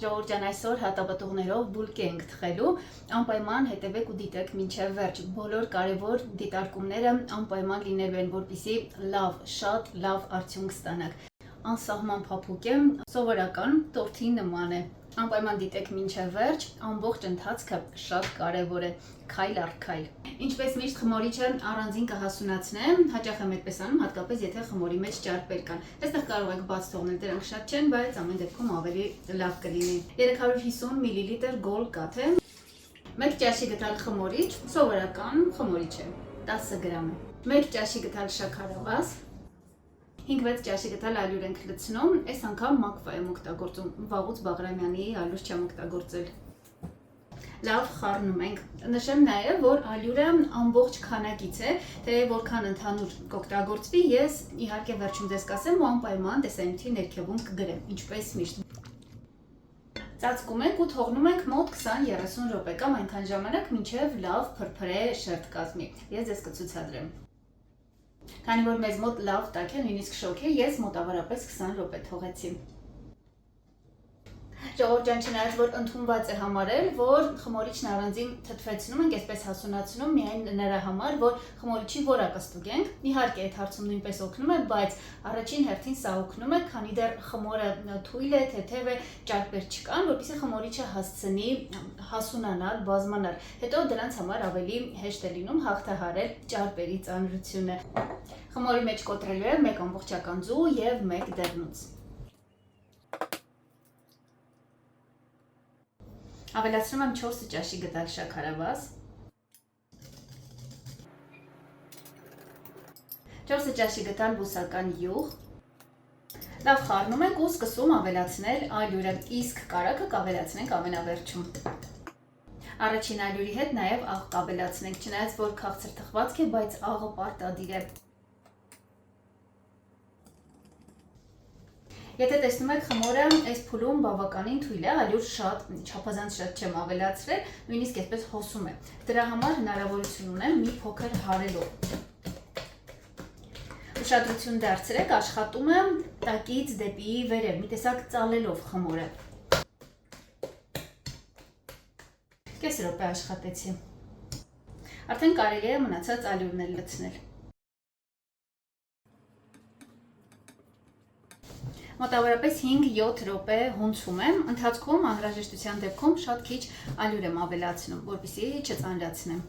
Ժողովուրդ ջան, այսօր հատապտուղներով բուլկի ենք թխելու, անպայման հետևեք ու դիտեք մինչև վերջ։ Բոլոր կարևոր դիտարկումները անպայման լինելու են, որպեսզի շատ լավ արդյունք ստանաք։ Անսահման փափուկ է, սովորական տորթի նման է։ Անպայման դիտեք մինչև վերջ, ամբողջ ընթացքը շատ կարևոր է, քայլ առ քայլ։ Ինչպես միշտ խմորիչը առանձին կհասունացնեմ, հաճախ եմ այդպես անում, հատկապես եթե խմորի մեջ ճարպեր կան։ Այստեղ կարող եք բաց թողնել, դրանք շատ չեն, բայց ամեն դեպքում ավելի լավ կլինի։ 350 մլ գոլ կաթ է։ 1 ճաշի գտալ խմորիչ, սովորական խմորիչ է, 10 գրամ է։ 1 ճաշի գտալ շաքարավազ, 5-6 ճաշի գտալ ալյուր ենք լցնում, այս անգամ մակվա եմ օգտագործում, վաղուց Բաղրամյանի ալյուր չեմ օգտագործել։ Լավ խառնում ենք։ Նշեմ նաև, որ ալյուրը ամբողջ քանակից է, թե որքան ընդհանուր կօգտագործվի, ես իհարկե վերջում ձեզ կասեմ ու անպայման տեսանյութի ներքևում կգրեմ, ինչպես միշտ։ Ծածկում ենք ու թողնում ենք մոտ 20-30 րոպե կամ այնքան ժամանակ, մինչև լավ փրփրե շերտ կազմի։ Ես ձեզ կցուցադրեմ։ Քանի որ մեզ մոտ լավ տաք է, նույնիսկ շոկ է, ես մոտավորապես 20 րոպե թողեցի։ Ժողովուրդ ջան, չնայած որ ընդունված է համարել, որ խմորիչն առանձին թթվեցնում ենք, այսպես հասունացնում միայն նրա համար, որ խմորիչի որակը ստուգենք։ Իհարկե այդ հարցում նույնպես օգնում է, բայց առաջին հերթին սա օգնում է, քանի դեռ խմորը թույլ է, թեթև է, ճարպեր չկան, որպեսզի խմորիչը հասցնի հասունանալ, բազմանալ։ Հետո դրանց համար ավելի հեշտ է լինում հաղթահարել ճարպերի ծանրությունը։ Խմորի մեջ կոտրելու է 1 ամբողջական ձու եւ 1 դեղնուց։ Ավելացնում եմ 4 ճաշի գտալ շաքարավազ, 4 ճաշի գտալ բուսական յուղ, լավ խառնում ենք ու սկսում ավելացնել ալյուրը, իսկ կարագը կավելացնենք ամենավերջում։ Առաջին ալյուրի հետ նաև աղ կավելացնենք, չնայած որ քաղցր թխվածք է, բայց աղը պարտադիր է։ Եթե տեսնում եք խմորը այս փուլում բավականին թույլ է, ալյուր շատ, չափազանց շատ չեմ ավելացրել, նույնիսկ այսպես հոսում է։ Դրա համար հնարավորություն ունեմ մի փոքր հարելով։ Ուշադրություն դարձրեք, աշխատում եմ տակից դեպի վերև, մի տեսակ ծալելով խմորը։ Կես րոպե աշխատեցի։ Արդեն կարելի է մնացած ալյուրն էլ լցնել։ Մոտավորապես 5-7 րոպե հունցում եմ, ընթացքում անհրաժեշտության դեպքում շատ քիչ ալյուր եմ ավելացնում, որպեսզի չծանրացնեմ։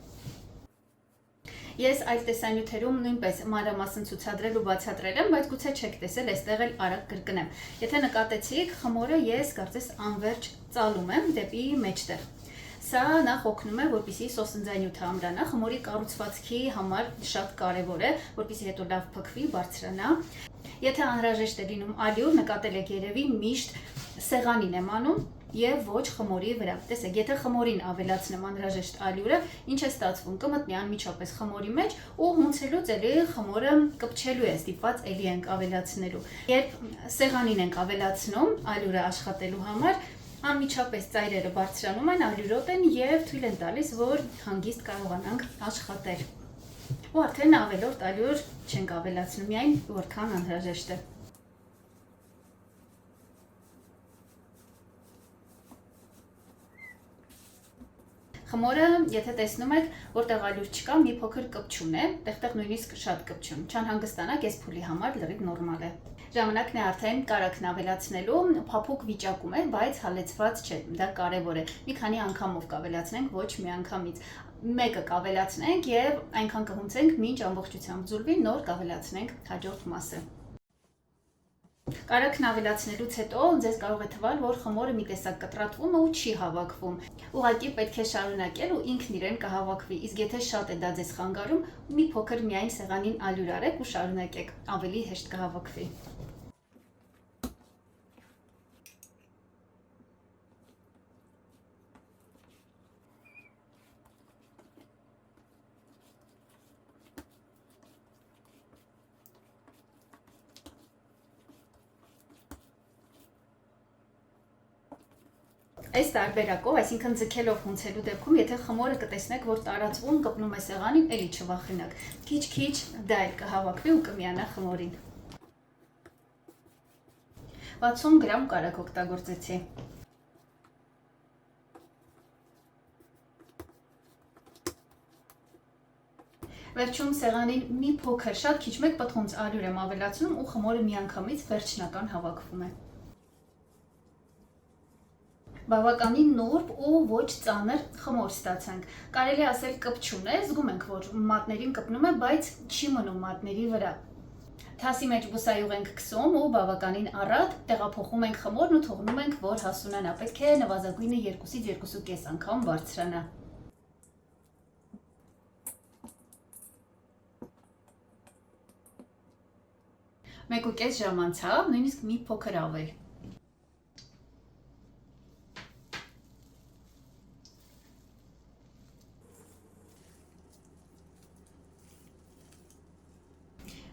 Ես այլ տեսանյութերում նույնպես մանրամասն ցուցադրել ու բացատրել եմ, բայց գուցե չեք տեսել, այստեղ էլ արագ կրկնեմ։ Եթե նկատեցիք, խմորը ես կարծես անverջ ծալում եմ դեպի մեջտեղ։ Սա նախ օգնում է, որպեսզի սոսնձանյութը ամրանա, խմորի կառուցվածքի համար շատ կարևոր է, որպեսզի հետո լավ փքվի, բարձրանա։ Եթե անհրաժեշտ է լինում ալյուր, նկատել եք երևի միշտ սեղանին եմ անում եւ ոչ խմորի վրա։ Տեսեք, եթե խմորին ավելացնեմ անհրաժեշտ ալյուրը, ինչ է ստացվում, կմտնի անմիջապես խմորի մեջ ու հունցելուց էլի խմորը կպչելու է, ստիպված էլի ենք ավելացնելու։ Երբ սեղանին ենք ավելացնում ալյուրը աշխատելու համար, անմիջապես ծայրերը բարձրանում են, ալյուրոտ են եւ թույլ են տալիս, որ հանգիստ կարողանանք աշխատել։ Ու արդեն ավելորդ ալյուր չենք ավելացնում, միայն որքան անհրաժեշտ է։ Խմորը, եթե տեսնում եք, որտեղ ալյուր չկա, մի փոքր կպչուն է, տեղտեղ նույնիսկ շատ կպչուն, չանհանգստանաք, այս փուլի համար լրիվ նորմալ է։ Ժամանակն է արդեն կարագն ավելացնելու, փափուկ վիճակում է, բայց հալեցված չէ, դա կարևոր է։ Մի քանի անգամով կավելացնենք, ոչ միանգամից։ Մեկը կավելացնենք եւ այնքան կհունցենք, մինչ ամբողջությամբ ձուլվի, նոր կավելացնենք հաջորդ մասը։ Կարագն ավելացնելուց հետո ձեզ կարող է թվալ, որ խմորը մի տեսակ կտրատվում է ու չի հավաքվում։ Ուղղակի պետք է շարունակել ու ինքն իրեն կհավաքվի, իսկ եթե շատ է դա ձեզ խանգարում, մի փոքր միայն սեղանին ալյուր արեք ու շարունակեք, ավելի հեշտ կհավաքվի։ Այս տարբերակով, այսինքն ձգելով հունցելու դեպքում, եթե խմորը կտեսնեք, որ տարածվում, կպնում է սեղանին, էլի չվախենաք։ Քիչ-քիչ դա էլ կհավաքվի ու կմիանա խմորին։ 60 գրամ կարագ օգտագործեցի։ Վերջում սեղանին մի փոքր շատ քիչ մեկ պտղունց ալյուր եմ ավելացնում ու խմորը միանգամից վերջնական հավաքվում է։ Բավականին նուրբ ու ոչ ծանր խմոր ստացանք։ Կարելի ասել կպչուն է, զգում ենք, որ մատներին կպնում է, բայց չի մնում մատների վրա։ Թասի մեջ բուսայուղ ենք քսում ու բավականին առատ տեղափոխում ենք խմորն ու թողնում ենք, որ հասունանա։ Պետք է նվազագույնը 2-ից 2.5 անգամ բարձրանա։ Մեկ ու կես ժամ անցավ, նույնիսկ մի փոքր ավել։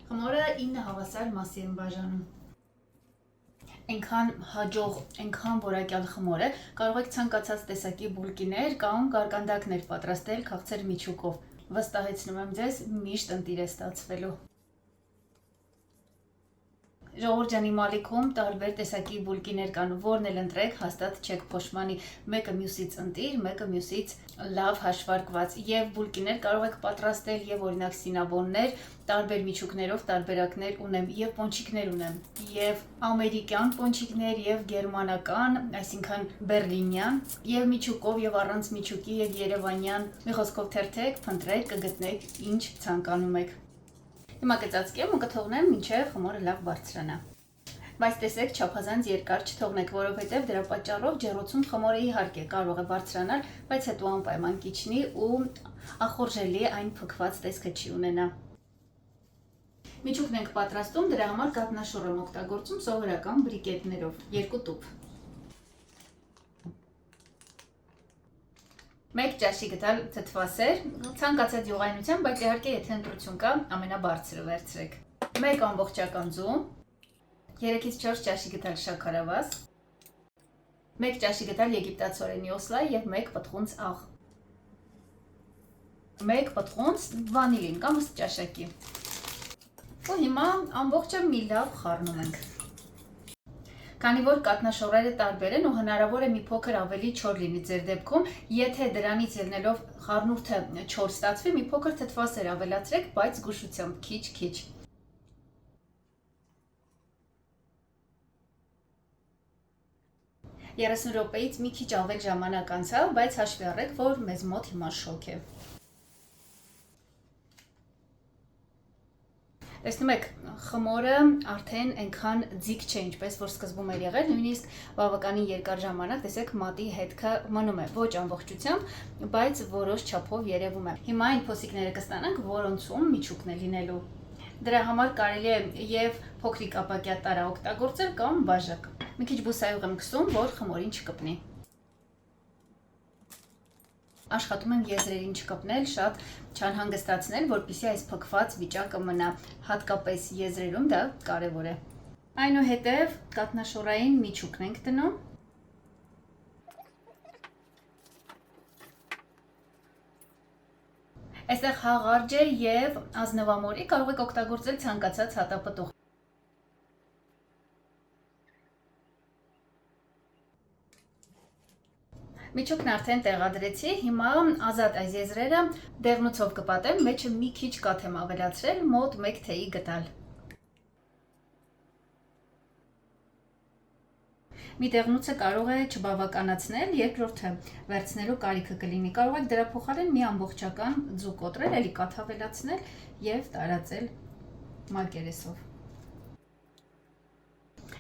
Խմորը 9 հավասար մասի եմ բաժանում։ Այնքան հաջող, այնքան որակյալ խմոր է, կարող եք ցանկացած տեսակի բուլկիներ կամ կարկանդակներ պատրաստել քաղցր միջուկով։ Վստահեցնում եմ ձեզ, միշտ ընտիր է ստացվելու։ Ժողովուրդ ջանի մալիքում տարբեր տեսակի բուլկիներ կան, որն էլ ընտրեք, հաստատ չեք փոշմանի, մեկը մյուսից ընտիր, մեկը մյուսից լավ հաշվարկված, եւ բուլկիներ կարող եք պատրաստել եւ օրինակ սինաբոններ, տարբեր միջուկներով տարբերակներ ունեմ, եւ պոնչիկներ ունեմ, եւ ամերիկյան պոնչիկներ, եւ գերմանական, այսինքն բերլինյան, եւ միջուկով, եւ առանց միջուկի, եւ երևանյան, մի խոսքով թերթեք, փնտրեք, կգտնեք ինչ ցանկանում եք։ Հիմա կծածկեմ ու կթողնեմ մինչև խմորը լավ բարձրանա։ Բայց տեսեք, չափազանց երկար չթողնեք, որովհետև դրա պատճառով ջեռոցում խմորը իհարկե կարող է բարձրանալ, բայց հետո անպայման կիջնի ու ախորժելի այն փքված տեսքը չի ունենա։ Միջուկն ենք պատրաստում, դրա համար կաթնաշոռ եմ օգտագործում սովորական բրիկետներով, 2 տուփ։ 1 ճաշի գդալ թթվասեր, ցանկացած յուղայնությամբ, բայց իհարկե եթե ընտրություն կա, ամենաբարձրը վերցրեք։ 1 ամբողջական ձու, 3-ից 4 ճաշի գդալ շաքարավազ, 1 ճաշի գդալ եգիպտացորենի օսլա եւ 1 պտղունց աղ, 1 պտղունց վանիլին կամ ըստ ճաշակի։ Ու հիմա ամբողջը մի լավ խառնում ենք։ Քանի որ կաթնաշոռերը տարբեր են ու հնարավոր է մի փոքր ավելի չոր լինի ձեր դեպքում, եթե դրանից ելնելով խառնուրդը չոր ստացվի, մի փոքր թթվասեր ավելացրեք, բայց զգուշությամբ, քիչ-քիչ։ Երեսուն րոպեից մի քիչ ավել ժամանակ անցավ, բայց հաշվի առեք, որ մեզ մոտ հիմա շոկ է։ Տեսնում եք, խմորը արդեն այնքան ձիգ չէ, ինչպես որ սկզբում էր եղել, նույնիսկ բավականին երկար ժամանակ, տեսեք, մատի հետքը մնում է, ոչ ամբողջությամբ, բայց որոշ չափով երևում է։ Հիմա այն փոսիկները կստանանք, որոնցում միջուկն է լինելու։ Դրա համար կարելի է եւ փոքրիկ ապակյա տարա օգտագործել կամ բաժակ։ Մի քիչ բուսայուղ եմ քսում, որ խմորին չկպնի։ Աշխատում եմ եզրերին չկպնել, շատ չանհանգստացնել, որպեսզի այս փքված վիճակը մնա, հատկապես եզրերում դա կարևոր է։ Այնուհետև կաթնաշոռային միջուկն ենք դնում։ Այստեղ հաղարջ է եւ ազնվամորի, կարող եք օգտագործել ցանկացած հատապտուղ։ Միջուկն արդեն տեղադրեցի, հիմա ազատ այս եզրերը դեղնուցով կպատեմ, մեջը մի քիչ կաթ եմ ավելացրել, մոտ 1 թեյի գդալ։ Մի դեղնուցը կարող է չբավականացնել, երկրորդը վերցնելու կարիքը կլինի, կարող եք դրա փոխարեն մի ամբողջական ձու կոտրել, էլի կաթ ավելացնել եւ տարածել մակերեսով։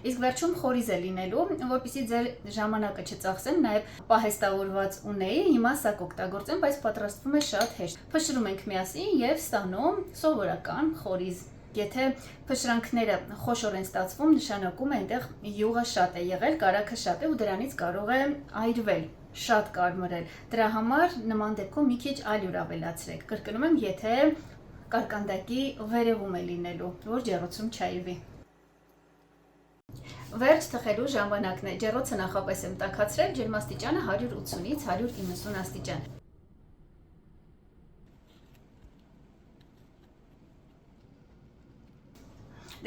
Իսկ վերջում խորիզ է լինելու, որպեսզի ձեր ժամանակը չծախսեն, նաև պահեստավորված ունեի, հիմա սա կօգտագործեմ, բայց պատրաստվում է շատ հեշտ։ Փշրում ենք միասին եւ ստանում սովորական խորիզ։ Եթե փշրանքները խոշոր են ստացվում, նշանակում է այնտեղ յուղը շատ է եղել, կարագը շատ է ու դրանից կարող է այրվել, շատ կարմրել։ Դրա համար նման դեպքում մի քիչ ալյուր ավելացրեք։ Կրկնում եմ, եթե կարկանդակի վերևում է լինելու, որ ջեռոցում չայրվի։ Վերջ թխելու ժամանակն է, ջեռոցը նախապես եմ տաքացրել, ջերմաստիճանը 180-ից 190 աստիճան։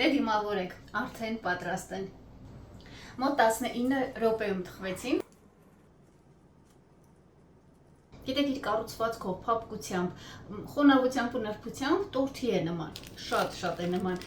Դե դիմավորեք, արդեն պատրաստ են։ Մոտ 19 րոպեում թխվեցին։ Գիտեք, իր կառուցվածքով, փափկությամբ, խոնավությամբ ու նրբությամբ տորթի է նման, շատ է նման։